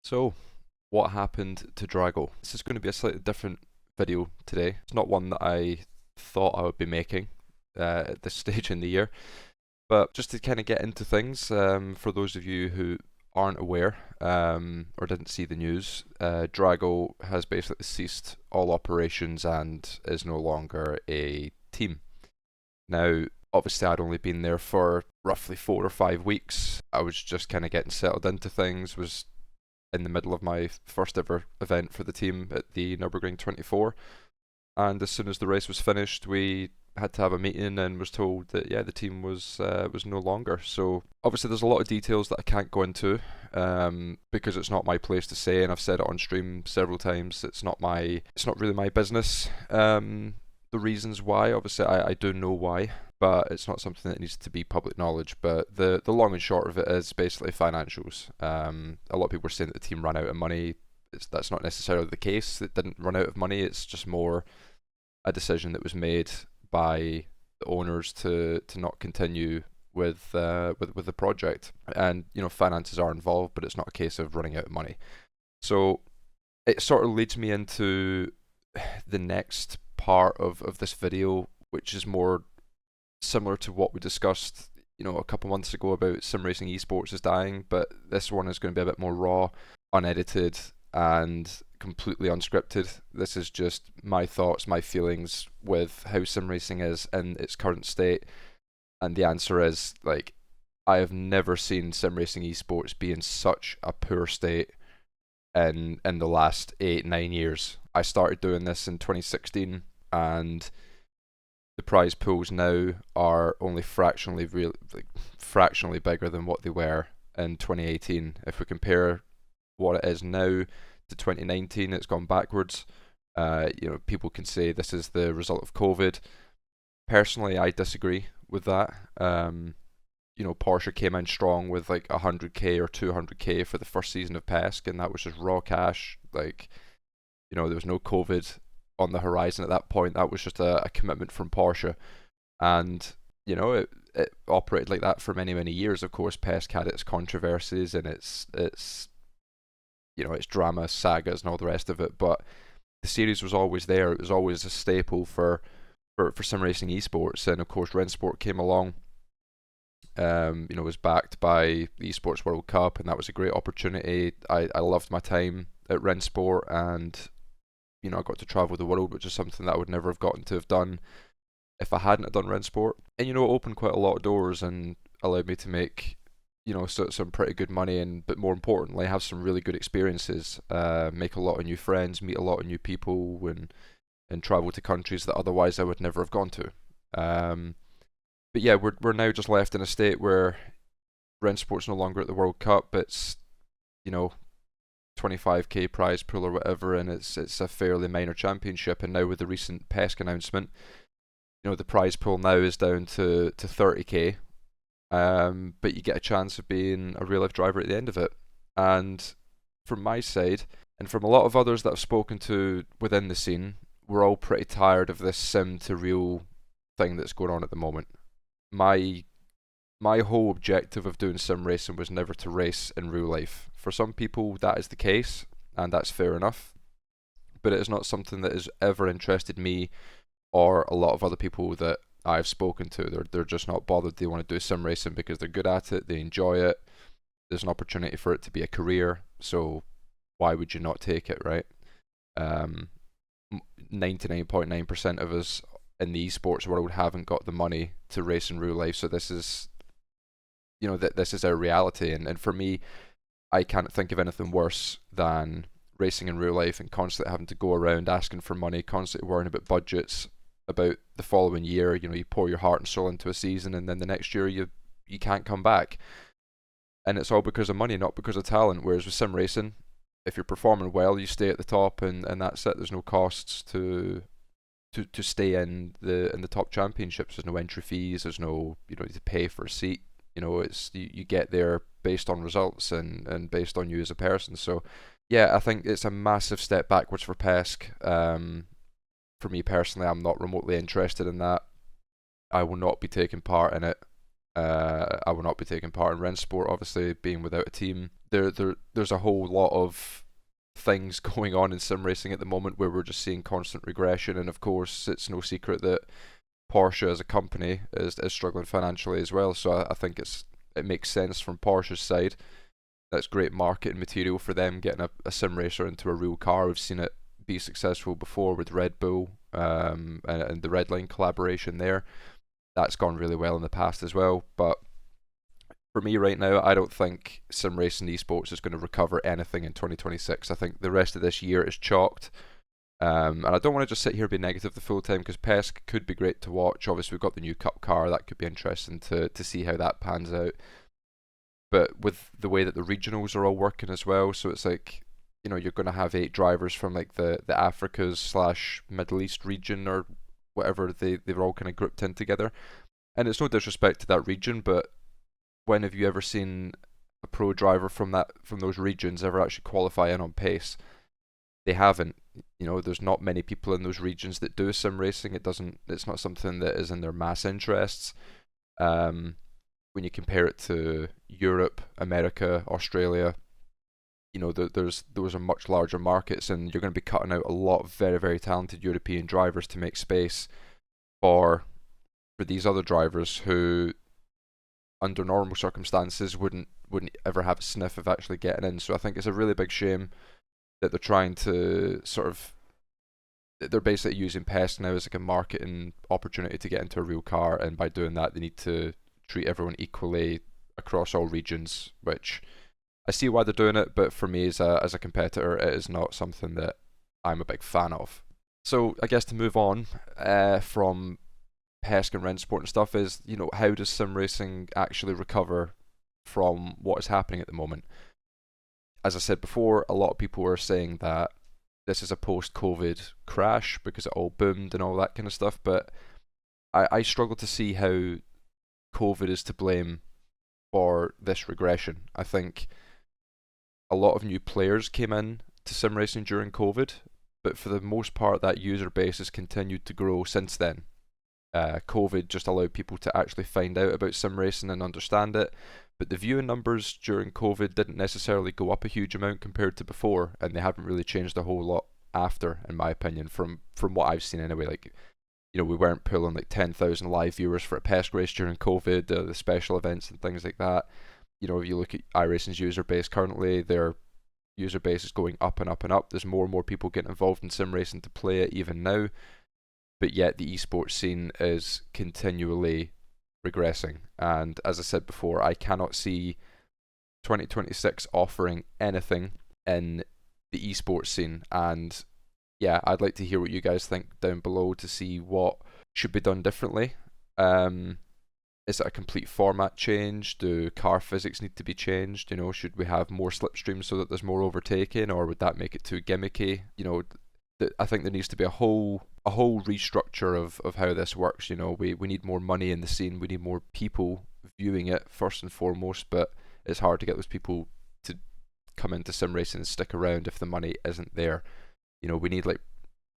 So, what happened to Drago? This is going to be a slightly different video today. It's not one that I thought I would be making at this stage in the year, but just to kind of get into things, for those of you who aren't aware or didn't see the news, Drago has basically ceased all operations and is no longer a team. Now, obviously, I'd only been there for roughly 4 or 5 weeks. I was just kind of getting settled into things, was in the middle of my first ever event for the team at the Nürburgring 24. And as soon as the race was finished, we had to have a meeting and was told that the team was no longer. So obviously there's a lot of details that I can't go into because it's not my place to say, and I've said it on stream several times. It's not really my business. The reasons why, obviously I do know why, but it's not something that needs to be public knowledge. But the long and short of it is basically financials. A lot of people are saying that the team ran out of money. That's not necessarily the case. It didn't run out of money. It's just more a decision that was made by the owners to not continue with the project. And finances are involved, but it's not a case of running out of money. So it sort of leads me into the next part of this video, which is more similar to what we discussed a couple months ago about Simracing esports is dying, but this one is going to be a bit more raw, unedited, and completely unscripted. This is just my thoughts, my feelings with how Simracing is in its current state, and the answer is, like, I have never seen Simracing esports be in such a poor state in the last 8-9 years. I started doing this in 2016, and the prize pools now are only fractionally bigger than what they were in 2018. If we compare what it is now to 2019, it's gone backwards. People can say this is the result of COVID. Personally, I disagree with that. Porsche came in strong with like 100k or 200k for the first season of PESC, and that was just raw cash. There was no COVID on the horizon at that point. That was just a commitment from Porsche, and it operated like that for many, many years. Of course, PESC had its controversies and its drama, sagas, and all the rest of it, but the series was always there. It was always a staple for Simracing esports, and of course Rennsport came along. Was backed by the Esports World Cup, and that was a great opportunity. I loved my time at Rennsport, and I got to travel the world, which is something that I would never have gotten to have done if I hadn't have done Rennsport. And it opened quite a lot of doors and allowed me to make some pretty good money, and but more importantly, have some really good experiences, make a lot of new friends, meet a lot of new people, and travel to countries that otherwise I would never have gone to. But yeah, we're now just left in a state where Rennsport's no longer at the World Cup. It's 25k prize pool or whatever, and it's a fairly minor championship. And now with the recent PESC announcement, the prize pool now is down to 30k. But you get a chance of being a real life driver at the end of it. And from my side, and from a lot of others that I've spoken to within the scene, we're all pretty tired of this sim to real thing that's going on at the moment. My whole objective of doing sim racing was never to race in real life. For some people that is the case, and that's fair enough, but it is not something that has ever interested me or a lot of other people that I've spoken to. They're just not bothered. They want to do sim racing because they're good at it, they enjoy it, there's an opportunity for it to be a career, so why would you not take it, right? 99.9% of us in the esports world haven't got the money to race in real life, so this is this is our reality. And for me, I can't think of anything worse than racing in real life and constantly having to go around asking for money, constantly worrying about budgets, about the following year. You pour your heart and soul into a season, and then the next year you can't come back, and it's all because of money, not because of talent. Whereas with sim racing, if you're performing well, you stay at the top, and that's it. There's no costs to stay in the top championships. There's no entry fees. There's no to pay for a seat. It's you get there based on results and based on you as a person. So yeah, I think it's a massive step backwards for PESC. For me personally, I'm not remotely interested in that. I will not be taking part in it. I will not be taking part in Rennsport, obviously, being without a team. There's a whole lot of things going on in sim racing at the moment where we're just seeing constant regression, and of course, it's no secret that Porsche as a company is struggling financially as well. So I think it makes sense from Porsche's side. That's great marketing material for them, getting a sim racer into a real car. We've seen it be successful before with Red Bull, and the Red Line collaboration there. That's gone really well in the past as well. But for me right now, I don't think sim racing esports is going to recover anything in 2026. I think the rest of this year is chalked. And I don't want to just sit here and be negative the full time, because PESC could be great to watch. Obviously, we've got the new Cup car. That could be interesting to see how that pans out. But with the way that the regionals are all working as well, so it's like, you're going to have 8 drivers from like the Africas / Middle East region or whatever, they're all kind of grouped in together. And it's no disrespect to that region, but when have you ever seen a pro driver from those regions ever actually qualify in on pace? They haven't. There's not many people in those regions that do sim racing. It's not something that is in their mass interests. When you compare it to Europe, America, Australia, those are much larger markets, and you're going to be cutting out a lot of very, very talented European drivers to make space for these other drivers who, under normal circumstances, wouldn't ever have a sniff of actually getting in. So I think it's a really big shame that they're trying to they're basically using PESC now as like a marketing opportunity to get into a real car, and by doing that they need to treat everyone equally across all regions, which I see why they're doing it, but for me as a competitor, it is not something that I'm a big fan of. So I guess to move on from PESC and Rennsport and stuff is, how does sim racing actually recover from what is happening at the moment? As I said before, a lot of people are saying that this is a post-COVID crash because it all boomed and all that kind of stuff, but I struggle to see how COVID is to blame for this regression. I think a lot of new players came in to sim racing during COVID, but for the most part that user base has continued to grow since then. COVID just allowed people to actually find out about sim racing and understand it, but the viewing numbers during COVID didn't necessarily go up a huge amount compared to before, and they haven't really changed a whole lot after, in my opinion, from what I've seen anyway. Like, we weren't pulling like 10,000 live viewers for a PESC race during COVID, the special events and things like that. If you look at iRacing's user base currently, their user base is going up and up and up. There's more and more people getting involved in sim racing to play it even now, but yet the esports scene is continually regressing. And as I said before, I cannot see 2026 offering anything in the esports scene. And yeah, I'd like to hear what you guys think down below to see what should be done differently. Is it a complete format change? Do car physics need to be changed? Should we have more slipstreams so that there's more overtaking, or would that make it too gimmicky? I think there needs to be a whole restructure of how this works. We need more money in the scene. We need more people viewing it first and foremost, but it's hard to get those people to come into sim racing and stick around if the money isn't there. We need like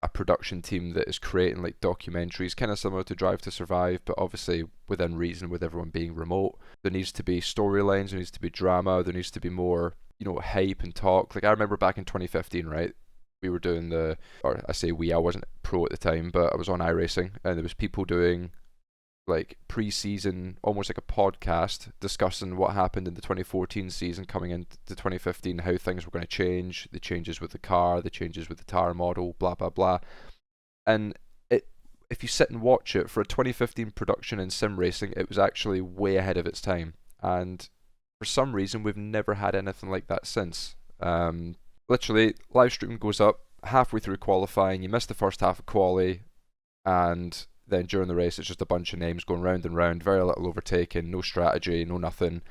a production team that is creating like documentaries, kind of similar to Drive to Survive, but obviously within reason, with everyone being remote. There needs to be storylines, there needs to be drama, there needs to be more, hype and talk. Like I remember back in 2015, right? We were doing I wasn't pro at the time, but I was on iRacing, and there was people doing like pre-season, almost like a podcast, discussing what happened in the 2014 season coming into 2015, how things were going to change, the changes with the car, the changes with the tire model, blah blah blah. And if you sit and watch it, for a 2015 production in sim racing, it was actually way ahead of its time, and for some reason we've never had anything like that since. Literally, live stream goes up halfway through qualifying, you miss the first half of quali, and then during the race it's just a bunch of names going round and round, very little overtaking, no strategy, no nothing,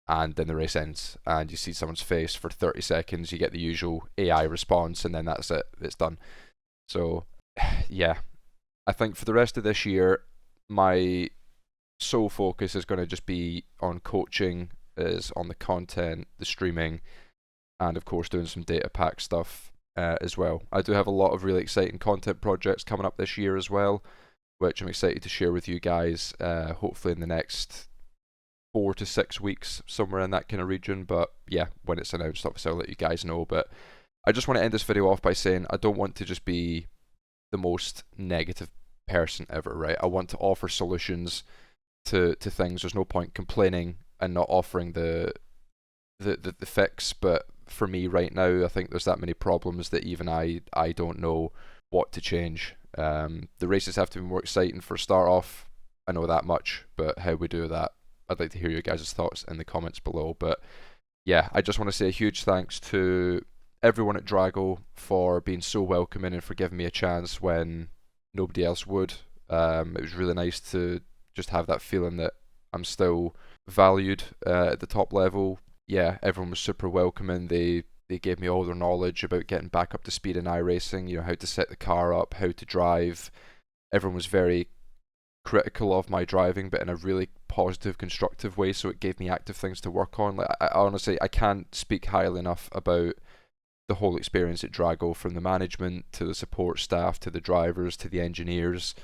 and then the race ends, and you see someone's face for 30 seconds, you get the usual AI response, and then that's it, it's done. So, yeah, I think for the rest of this year, my sole focus is going to just be on coaching, is on the content, the streaming, and of course doing some data pack stuff as well. I do have a lot of really exciting content projects coming up this year as well, which I'm excited to share with you guys, hopefully in the next 4 to 6 weeks, somewhere in that kind of region. But yeah, when it's announced, obviously I'll let you guys know. But I just want to end this video off by saying I don't want to just be the most negative person ever, right? I want to offer solutions to things. There's no point complaining and not offering the fix. But for me right now, I think there's that many problems that even I don't know what to change. The races have to be more exciting for a start off. I know that much, but how we do that, I'd like to hear your guys' thoughts in the comments below. But yeah, I just want to say a huge thanks to everyone at Drago for being so welcoming and for giving me a chance when nobody else would. It was really nice to just have that feeling that I'm still valued at the top level. Yeah, everyone was super welcoming. They gave me all their knowledge about getting back up to speed in iRacing, you know, how to set the car up, how to drive. Everyone was very critical of my driving, but in a really positive, constructive way, so it gave me active things to work on. Like, I honestly, I can't speak highly enough about the whole experience at Drago, from the management to the support staff to the drivers to the engineers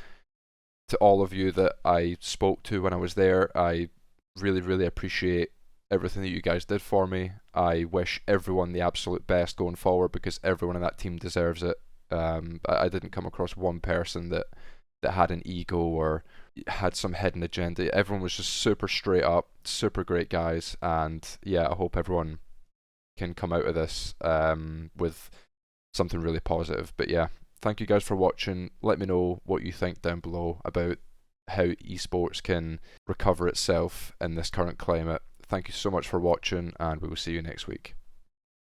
to all of you that I spoke to when I was there. I really, really appreciate everything that you guys did for me. I wish everyone the absolute best going forward, because everyone in that team deserves it. I didn't come across one person that had an ego or had some hidden agenda. Everyone was just super straight up, super great guys, and yeah, I hope everyone can come out of this with something really positive. But yeah, thank you guys for watching. Let me know what you think down below about how esports can recover itself in this current climate. Thank you so much for watching, and we will see you next week.